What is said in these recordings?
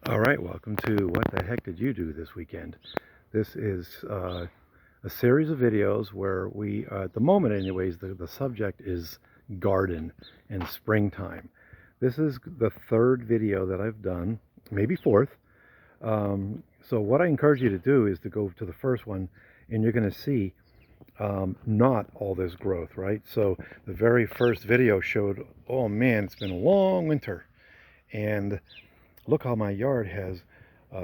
All right, welcome to What the Heck Did You Do This Weekend? This is a series of videos where at the moment anyways, the subject is garden and springtime. This is the third video that I've done, maybe fourth. So what I encourage you to do is to go to the first one and you're going to see not all this growth, right? So the very first video showed, oh man, it's been a long winter. And look how my yard has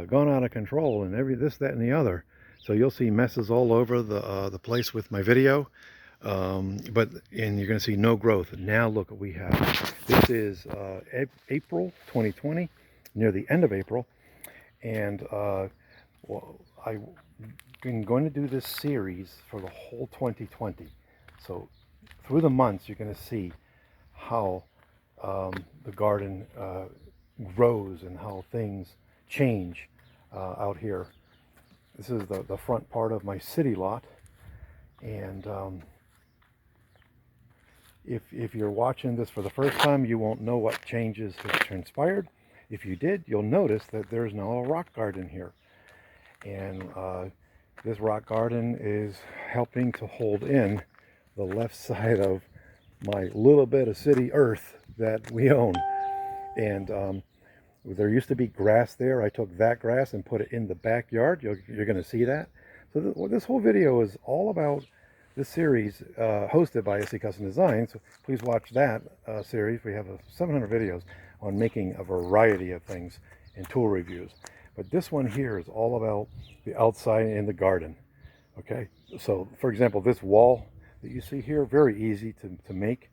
gone out of control and this, that, and the other. So you'll see messes all over the place with my video, and you're going to see no growth. Now look what we have. This is April 2020, near the end of April, and well, I've been going to do this series for the whole 2020. So through the months, you're going to see how the garden grows and how things change out here. This is the front part of my city lot, and if you're watching this for the first time, you won't know what changes have transpired. If you did, you'll notice that there's now a rock garden here, and this rock garden is helping to hold in the left side of my little bit of city earth that we own. And there used to be grass there. I took that grass and put it in the backyard. You're going to see that. So this whole video is all about this series hosted by SC Custom Design. So please watch that series. We have 700 videos on making a variety of things and tool reviews. But this one here is all about the outside and the garden. Okay, so for example, this wall that you see here, very easy to make.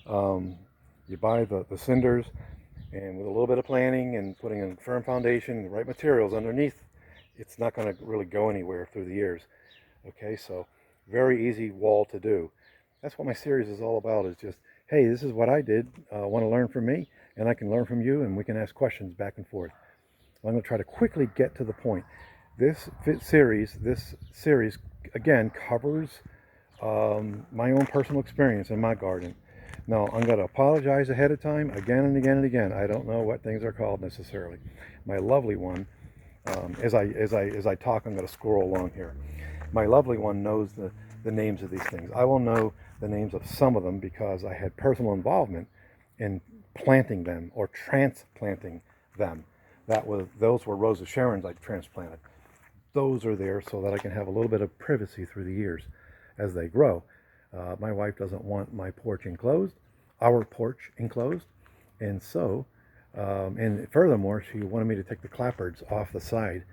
You buy the cinders, and with a little bit of planning and putting a firm foundation and the right materials underneath, it's not going to really go anywhere through the years. Okay, so very easy wall to do. That's what my series is all about, is just, hey, this is what I did. Want to learn from me, and I can learn from you, and we can ask questions back and forth. I'm going to try to quickly get to the point. This series again covers my own personal experience in my garden. Now, I'm going to apologize ahead of time, again and again and again. I don't know what things are called necessarily. My lovely one, as I talk, I'm going to scroll along here. My lovely one knows the names of these things. I will know the names of some of them because I had personal involvement in planting them or transplanting them. Those were Rose of Sharon's I transplanted. Those are there so that I can have a little bit of privacy through the years as they grow. My wife doesn't want my porch enclosed, our porch enclosed, and so, and furthermore, she wanted me to take the clapboards off the side,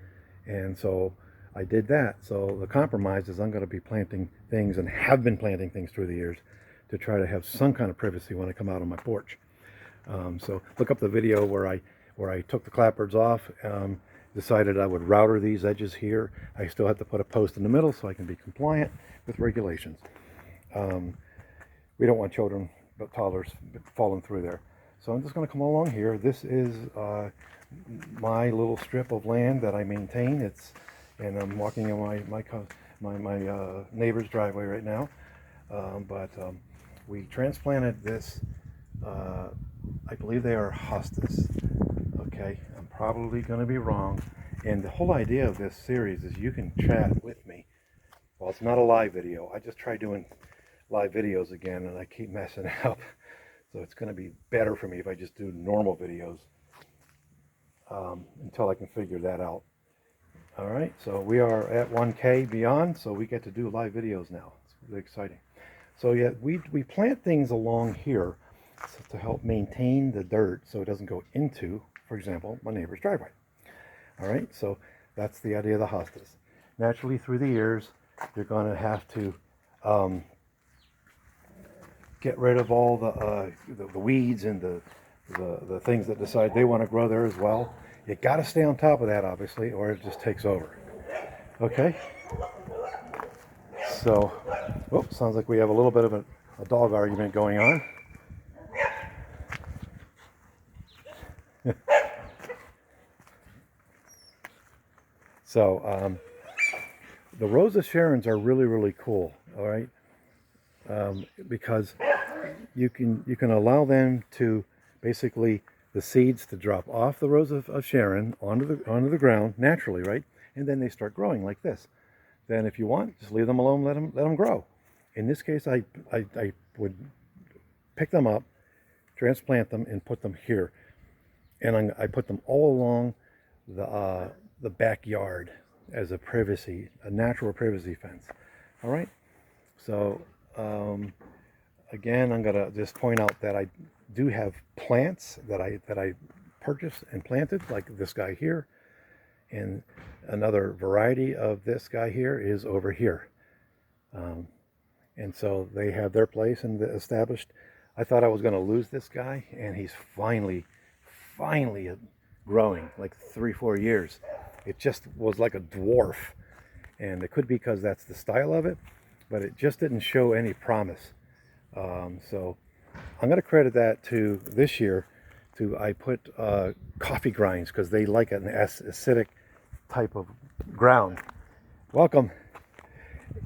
and so I did that. So the compromise is I'm going to be planting things, and have been planting things through the years, to try to have some kind of privacy when I come out on my porch. So look up the video where I took the clapboards off. Decided I would router these edges here. I still have to put a post in the middle so I can be compliant with regulations. We don't want children, but toddlers, falling through there. So I'm just going to come along here. This is my little strip of land that I maintain. And I'm walking on my neighbor's driveway right now. We transplanted this. I believe they are hostas. Okay, I'm probably going to be wrong. And the whole idea of this series is you can chat with me. Well, it's not a live video. I just tried doing live videos again and I keep messing up. So it's going to be better for me if I just do normal videos until I can figure that out. All right, so we are at 1K beyond, so we get to do live videos now. It's really exciting. So yeah, we plant things along here to help maintain the dirt so it doesn't go into, for example, my neighbor's driveway. All right, so that's the idea of the hostas. Naturally, through the years, you're going to have to get rid of all the weeds and the things that decide they want to grow there as well. You got to stay on top of that, obviously, or it just takes over. Okay. So, sounds like we have a little bit of a dog argument going on. So, the Rose of Sharons are really, really cool. All right, because you can allow them to basically the seeds to drop off the Rose of Sharon onto the ground naturally, right? And then they start growing like this. Then if you want, just leave them alone, let them grow. In this case, I would pick them up, transplant them, and put them here. And I put them all along the backyard as a privacy, a natural privacy fence. All right. So again, I'm gonna just point out that I do have plants that I purchased and planted, like this guy here, and another variety of this guy here is over here. And so they have their place and established. I thought I was going to lose this guy, and he's finally growing, like 3-4 years. It just was like a dwarf, and it could be because that's the style of it, but it just didn't show any promise. So I'm going to credit that to this year to I put coffee grinds, because they like an acidic type of ground. Welcome.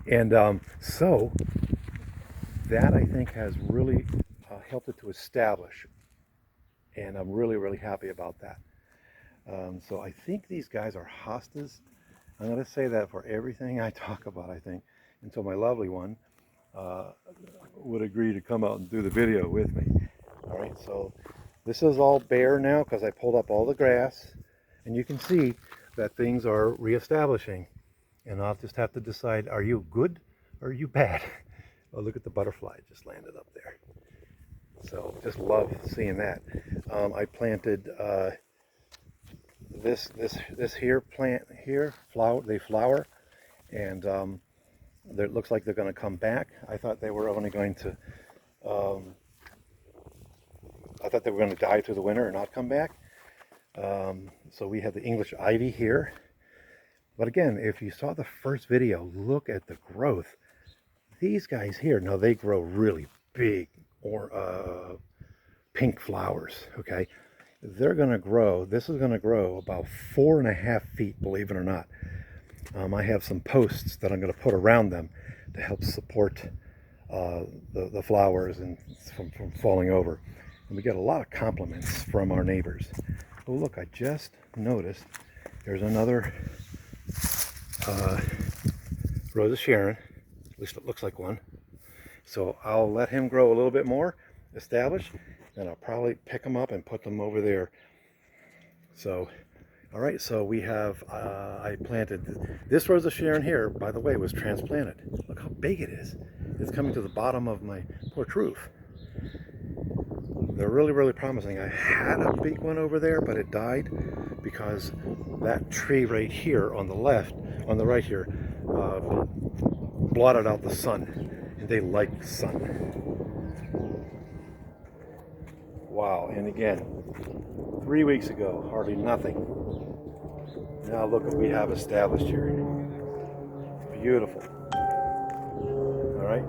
And so that, I think, has really helped it to establish, and I'm really happy about that. So I think these guys are hostas. I'm going to say that for everything I talk about, I think, until my lovely one would agree to come out and do the video with me. All right, so this is all bare now because I pulled up all the grass, and you can see that things are reestablishing. And I'll just have to decide, are you good or are you bad? Oh, look at the butterfly just landed up there. So just love seeing that. I planted this here plant here. They flower, and it looks like they're going to come back. I thought they were only going to. I thought they were going to die through the winter and not come back. So we have the English ivy here. But again, if you saw the first video, look at the growth. These guys here, now they grow really big or pink flowers, okay? They're going to grow, this is going to grow about 4.5 feet, believe it or not. I have some posts that I'm going to put around them to help support the flowers and from falling over. And we get a lot of compliments from our neighbors. Oh, look, I just noticed there's another Rose of Sharon, at least it looks like one. So I'll let him grow a little bit more, establish, and I'll probably pick them up and put them over there. So, all right, so we have, I planted this Rose of Sharon here, by the way, was transplanted. Look how big it is. It's coming to the bottom of my porch roof. They're really promising. I had a big one over there, but it died because that tree right here on the left, on the right here, blotted out the sun, and they like the sun. Wow, and again, 3 weeks ago, hardly nothing. Now look what we have established here. Beautiful. All right.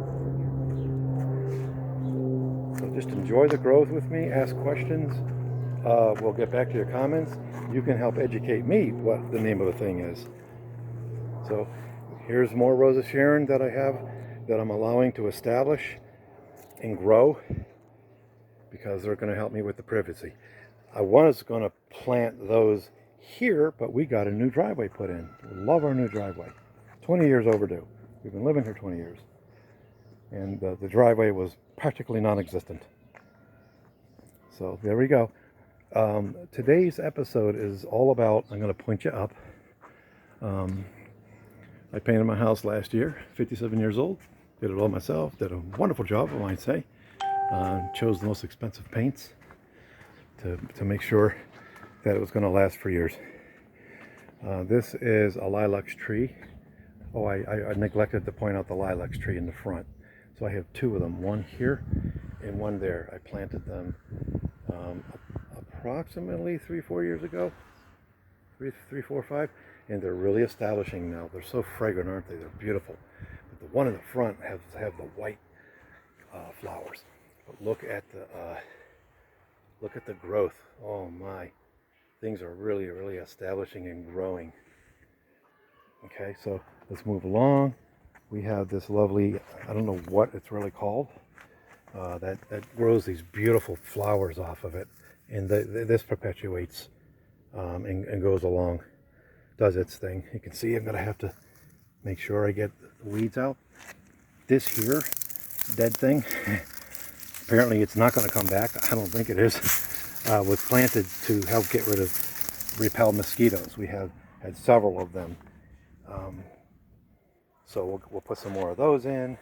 So just enjoy the growth with me, ask questions. We'll get back to your comments. You can help educate me what the name of the thing is. So here's more Rose of Sharon that I have that I'm allowing to establish and grow because they're going to help me with the privacy. I was going to plant those here, but we got a new driveway put in. Love our new driveway. 20 years overdue. We've been living here 20 years. And the driveway was practically non-existent. So there we go. Today's episode is all about, I'm going to point you up. I painted my house last year, 57 years old. Did it all myself. Did a wonderful job, I might say. Chose the most expensive paints to make sure that it was going to last for years. This is a lilac tree. Oh, I neglected to point out the lilac tree in the front. So I have two of them, one here and one there. I planted them approximately 3-4 years ago, 3, 4, 5, and they're really establishing now. They're so fragrant, aren't they? They're beautiful. But the one in the front have the white flowers. But look at the growth. Oh my, things are really establishing and growing. Okay, so let's move along. We have this lovely, I don't know what it's really called, that grows these beautiful flowers off of it. and this perpetuates and goes along, does its thing. You can see I'm going to have to make sure I get the weeds out. This here, dead thing, apparently it's not going to come back. I don't think it is. Was planted to help get rid of, repel mosquitoes. We have had several of them. So we'll put some more of those in.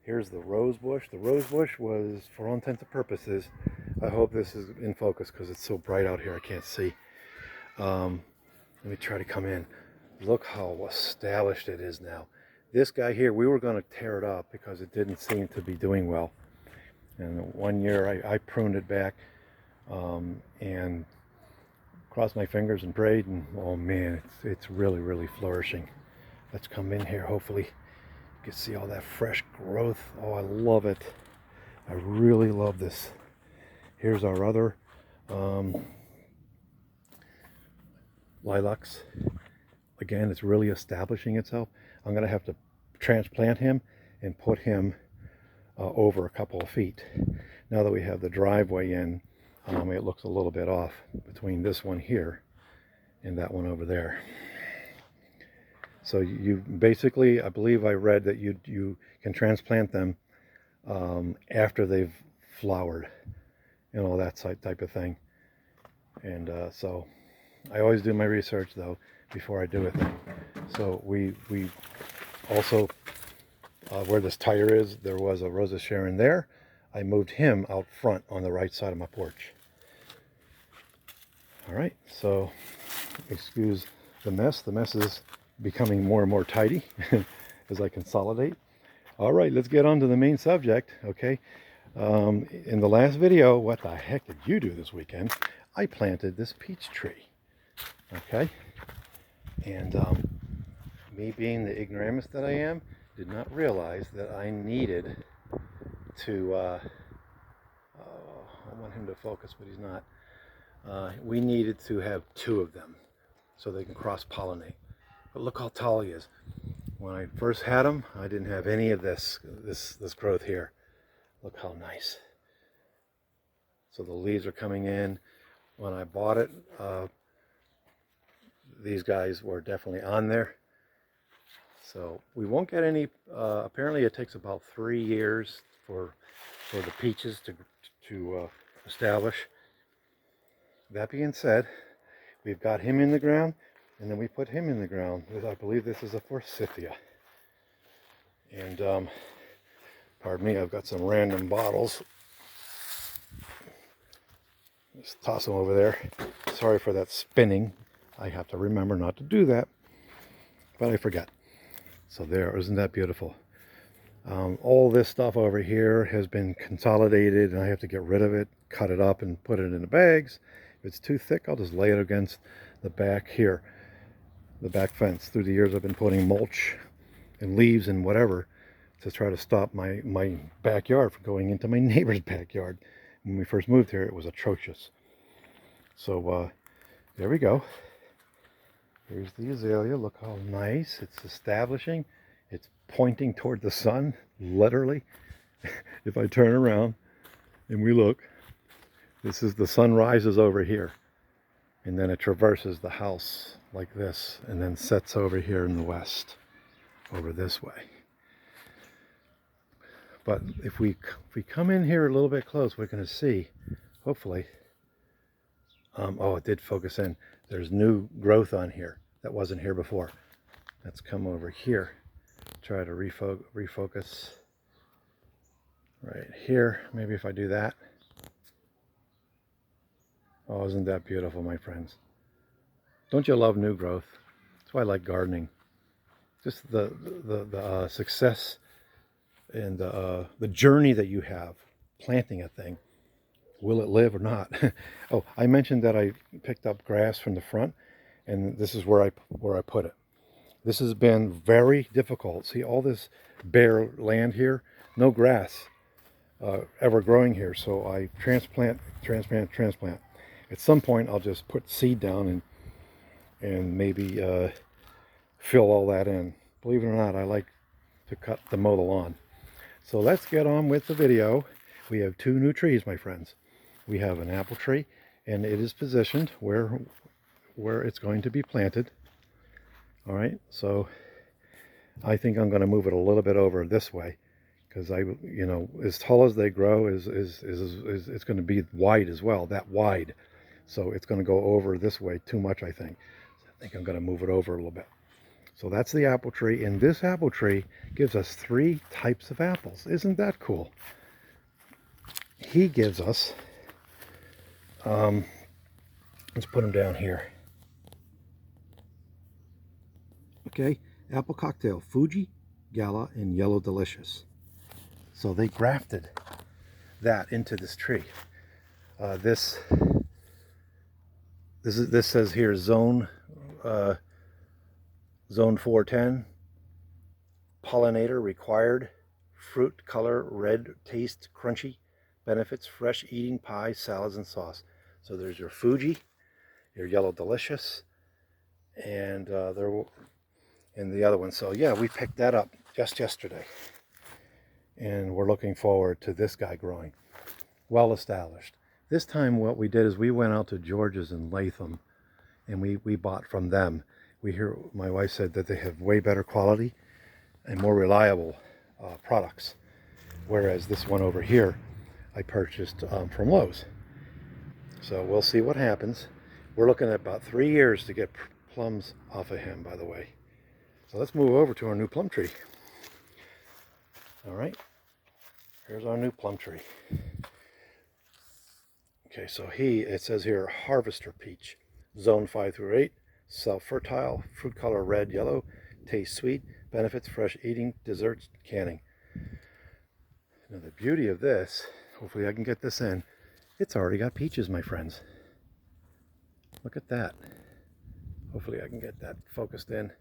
Here's the rose bush. The rose bush was, for all intents and purposes, I hope this is in focus because it's so bright out here I can't see. Let me try to come in. Look how established it is now. This guy here, we were going to tear it up because it didn't seem to be doing well. And one year I pruned it back and crossed my fingers and prayed, and oh man, it's really, really flourishing. Let's come in here. Hopefully you can see all that fresh growth. Oh, I love it. I really love this. Here's our other lilacs. Again, it's really establishing itself. I'm going to have to transplant him and put him over a couple of feet. Now that we have the driveway in, it looks a little bit off between this one here and that one over there. So you basically, I believe I read that you can transplant them after they've flowered and all that type of thing. And so I always do my research though before I do a thing. So we also, where this tire is, there was a Rose of Sharon there. I moved him out front on the right side of my porch. All right, so excuse the mess. The mess is becoming more and more tidy as I consolidate. All right, let's get on to the main subject, okay? In the last video, what the heck did you do this weekend? I planted this peach tree, okay? And me being the ignoramus that I am, did not realize that I needed to, I want him to focus, but he's not. We needed to have 2 of them so they can cross-pollinate. But look how tall he is. When I first had him, I didn't have any of this growth here. Look how nice. So the leaves are coming in. When I bought it, these guys were definitely on there. So we won't get any, apparently it takes about 3 years for the peaches to establish. That being said, we've got him in the ground, and then we put him in the ground. I believe this is a forsythia. And pardon me, I've got some random bottles. Just toss them over there. Sorry for that spinning. I have to remember not to do that, but I forget. So there, isn't that beautiful? All this stuff over here has been consolidated, and I have to get rid of it, cut it up, and put it in the bags. If it's too thick, I'll just lay it against the back here, the back fence. Through the years, I've been putting mulch and leaves and whatever to try to stop my backyard from going into my neighbor's backyard. When we first moved here, it was atrocious. So there we go. Here's the azalea. Look how nice. It's establishing. It's pointing toward the sun, literally. If I turn around and we look, this is the sun rises over here. And then it traverses the house like this and then sets over here in the west, over this way. But if we come in here a little bit close, we're going to see, hopefully, oh, it did focus in. There's new growth on here that wasn't here before. Let's come over here. Try to refocus right here. Maybe if I do that. Oh, isn't that beautiful, my friends? Don't you love new growth? That's why I like gardening. Just the success and the journey that you have planting a thing. Will it live or not? Oh, I mentioned that I picked up grass from the front, and this is where I put it. This has been very difficult. See all this bare land here? No grass ever growing here. So I transplant. At some point, I'll just put seed down and maybe fill all that in. Believe it or not, I like to mow the lawn. So let's get on with the video. We have 2 new trees, my friends. We have an apple tree and it is positioned where it's going to be planted. All right, so I think I'm going to move it a little bit over this way, because as tall as they grow is it's going to be wide as well, that wide. So it's going to go over this way too much, I think. I think I'm going to move it over a little bit. So that's the apple tree, and this apple tree gives us 3 types of apples. Isn't that cool? He gives us, let's put them down here. Okay, apple cocktail, Fuji, Gala, and Yellow Delicious. So they grafted that into this tree. This says here zone 410, pollinator required, fruit color red, taste crunchy, benefits fresh eating, pie, salads, and sauce. So there's your Fuji, your Yellow Delicious, and the other one. So yeah, we picked that up just yesterday, and we're looking forward to this guy growing. Well established. This time what we did is we went out to George's in Latham, and we bought from them. My wife said that they have way better quality and more reliable products, whereas this one over here I purchased from Lowe's. So we'll see what happens. We're looking at about 3 years to get plums off of him, by the way. So let's move over to our new plum tree. All right, here's our new plum tree. Okay, so it says here Harvester Peach, zone 5 through 8, self-fertile, fruit color red, yellow, taste sweet, benefits fresh eating, desserts, canning. Now the beauty of this, hopefully I can get this in, it's already got peaches, my friends. Look at that. Hopefully I can get that focused in.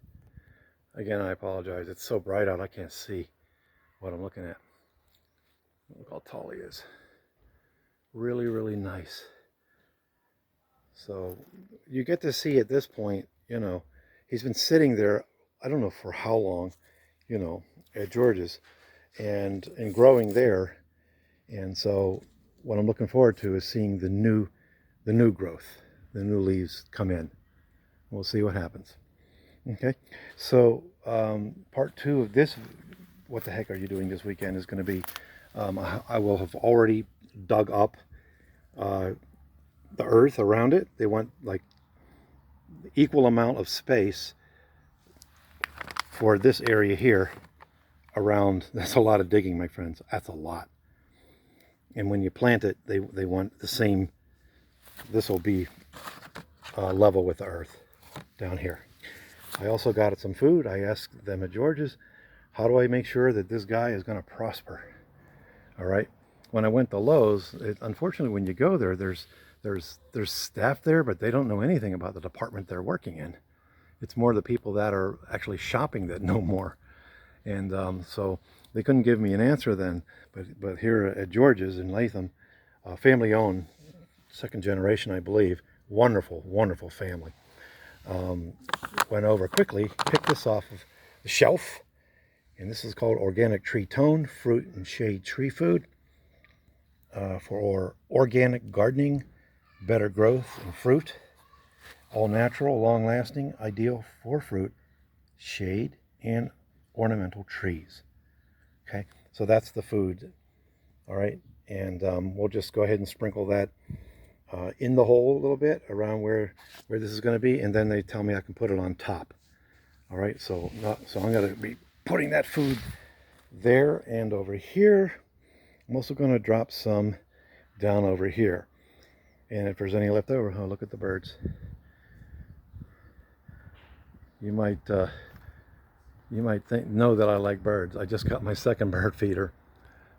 Again, I apologize. It's so bright out I can't see what I'm looking at. Look how tall he is. Really, really nice. So you get to see at this point, he's been sitting there, I don't know for how long, at George's and growing there. And so what I'm looking forward to is seeing the new growth, the new leaves come in. We'll see what happens. Okay, so part 2 of this, what the heck are you doing this weekend, is going to be, I will have already dug up the earth around it. They want like equal amount of space for this area here around. That's a lot of digging, my friends. That's a lot. And when you plant it, they want the same. This will be level with the earth down here. I also got it some food. I asked them at George's, how do I make sure that this guy is going to prosper? All right. When I went to Lowe's, unfortunately, when you go there, there's staff there, but they don't know anything about the department they're working in. It's more the people that are actually shopping that know more. And so they couldn't give me an answer then. But here at George's in Latham, family owned, 2nd generation, I believe. Wonderful, wonderful family. Went over quickly, picked this off of the shelf, and this is called Organic Tree Tone Fruit and Shade Tree Food for organic gardening, better growth and fruit, all natural, long lasting, ideal for fruit, shade, and ornamental trees. Okay, so that's the food. All right, and we'll just go ahead and sprinkle that in the hole a little bit around where this is going to be, and then they tell me I can put it on top. All right, so I'm going to be putting that food there and over here. I'm also going to drop some down over here, and if there's any left over, oh, look at the birds. You might know that I like birds. I just got my 2nd bird feeder.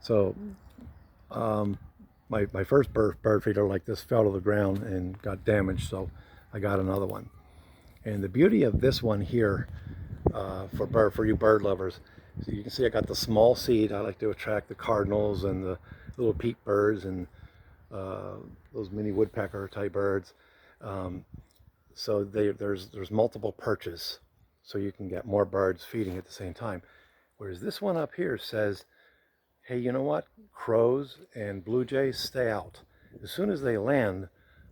So my first bird feeder like this fell to the ground and got damaged, so I got another one. And the beauty of this one here, for you bird lovers, so you can see I got the small seed. I like to attract the cardinals and the little peat birds and those mini woodpecker type birds. So there's multiple perches, so you can get more birds feeding at the same time. Whereas this one up here says, hey, you know what? Crows and blue jays, stay out. As soon as they land,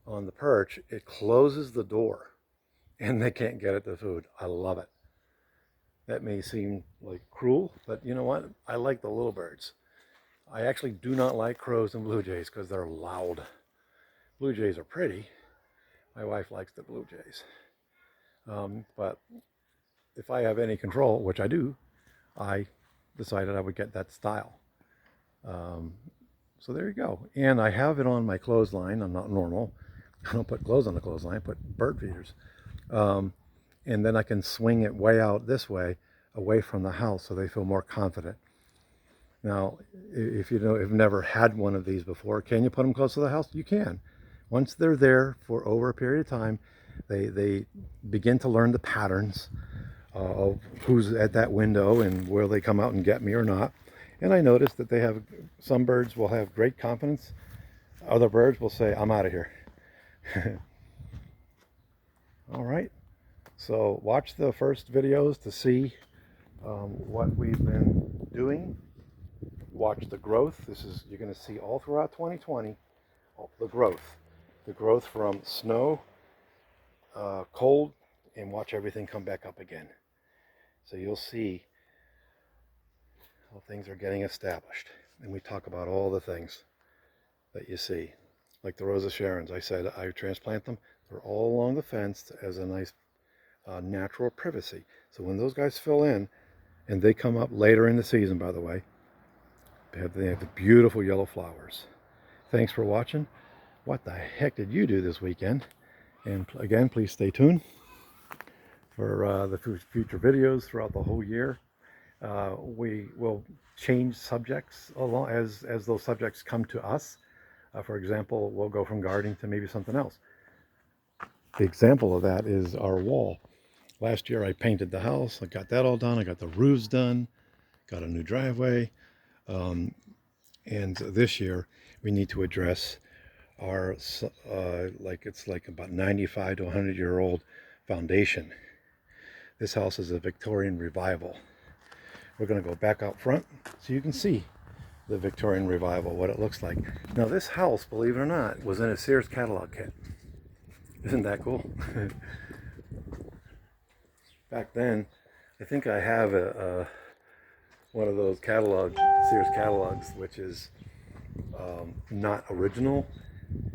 on the perch, it closes the door and they can't get at the food. I love it. That may seem like cruel, but you know what? I like the little birds. I actually do not like crows and blue jays because they're loud. Blue jays are pretty. My wife likes the blue jays. But if I have any control, which I do, I decided I would get that style. So there you go. And I have it on my clothesline. I'm not normal. I don't put clothes on the clothesline, I put bird feeders. And then I can swing it way out this way, away from the house, so they feel more confident. Now, if you know, if you've never had one of these before, can you put them close to the house? You can. Once they're there for over a period of time, they begin to learn the patterns of who's at that window and will they come out and get me or not. And I noticed that they have, some birds will have great confidence. Other birds will say, I'm out of here. All right. So watch the first videos to see what we've been doing. Watch the growth. This is, you're going to see all throughout 2020, the growth from snow, cold, and watch everything come back up again. So you'll see how things are getting established. And we talk about all the things that you see. Like the Rosa Sharons, I said I transplant them. They're all along the fence as a nice natural privacy. So when those guys fill in, and they come up later in the season, by the way, they have the beautiful yellow flowers. Thanks for watching. What the heck did you do this weekend? And again, please stay tuned for the future videos throughout the whole year. We will change subjects along as those subjects come to us. For example, we'll go from gardening to maybe something else. The example of that is our wall. Last year I painted the house. I got that all done. I got the roofs done, got a new driveway. And this year we need to address our, it's like about 95 to 100-year-old foundation. This house is a Victorian revival. We're going to go back out front so you can see the Victorian revival, what it looks like. Now this house, believe it or not, was in a Sears catalog kit. Isn't that cool? Back then, I think I have one of those Sears catalogs, which is not original,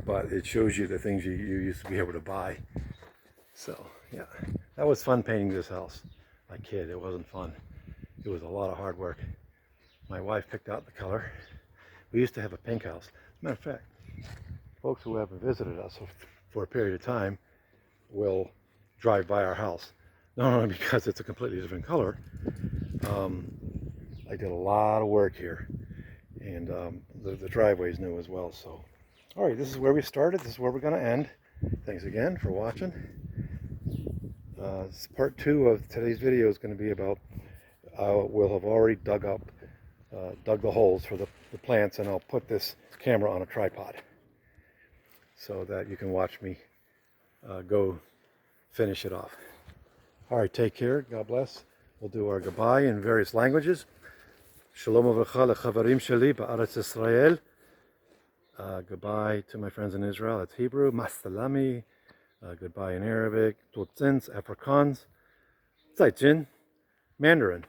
but it shows you the things you used to be able to buy. So yeah, that was fun painting this house. My kid, it wasn't fun. It was a lot of hard work. My wife picked out the color. We used to have a pink house. As a matter of fact, folks who haven't visited us for a period of time will drive by our house. Not only because it's a completely different color, I did a lot of work here, and the driveway's new as well. So, all right, this is where we started. This is where we're going to end. Thanks again for watching. Part 2 of today's video is going to be about, we'll have already dug the holes for the plants, and I'll put this camera on a tripod so that you can watch me go finish it off. All right, take care. God bless. We'll do our goodbye in various languages. Shalom uvracha lechavarim sheli ba'aretz Yisrael. Goodbye to my friends in Israel. That's Hebrew. Masalami. Goodbye in Arabic. Tutzins, Afrikaans. Zaitjin, Mandarin.